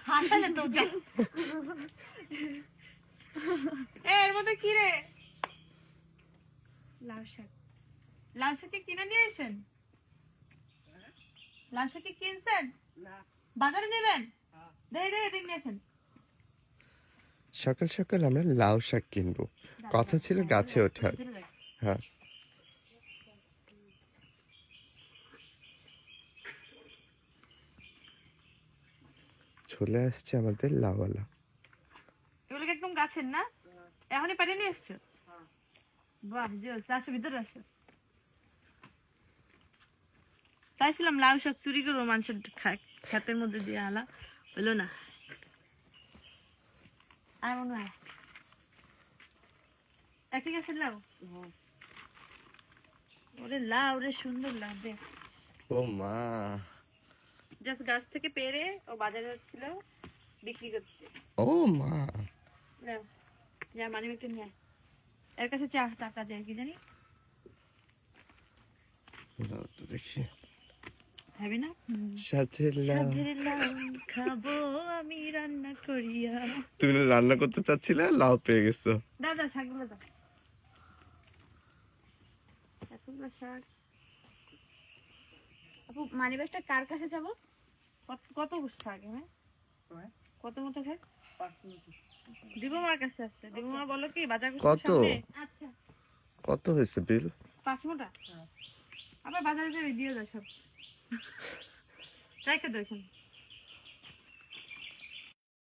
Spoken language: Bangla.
হাসালে তো এর মধ্যে কি রে? লাউ শাক। লাউ শাক কি কিনে নিয়ে এসেছেন? লাউ শাক কি কিনছেন? বাজারে নেবেন? দেখে নিয়েছেন। সকাল সকাল আমরা লাউ শাক কিনবো, কথা ছিল গাছে ওঠার। হ্যাঁ, চলে আসছে আমাদের লাউওয়ালা। এগুলো কি একদম গাছের না? এখনই পাঠিয়ে নিয়ে এসছো? বাহ, আসো ভিতরে আসো। চাইছিলাম লাউ শাক চুরি করবো মানুষের খাতের মধ্যে দিয়ে, আলা হলো না। আর মনে হয় একই গাছের লাউ। ওরে লাউ রে, সুন্দর লাউ দেখ। ও মা, জাস্ট গাছ থেকে পেরে ও বাজারে যাচ্ছিল বিক্রি করতে। ও মা, নাও, যা মানি ব্যাগটা নিয়ে আয়। এর কাছে চা টাকা যায় কি জানি। দাও তো দেখি। খাবি না? সাথে লাউ। সাধের লাউ খাবো আমি রান্না করিয়া। তুমি না রান্না করতে চাচ্ছিলে, লাউ পেয়ে গেছো। দাদা শাকগুলো দাও। এতগুলো শাক। আপু মানি ব্যাগটা কার কাছে যাবো? কত শাক? হ্যাঁ, কত মতো শাক? দিবমার কাছে আছে। দিবমা বলো কি বাজার করতে কত? সামনে। আচ্ছা, কত হয়েছে বিল? 5 মোটা। আবার বাজারে যাবে দিয়ে দাও সব। রেখে দাও এখন।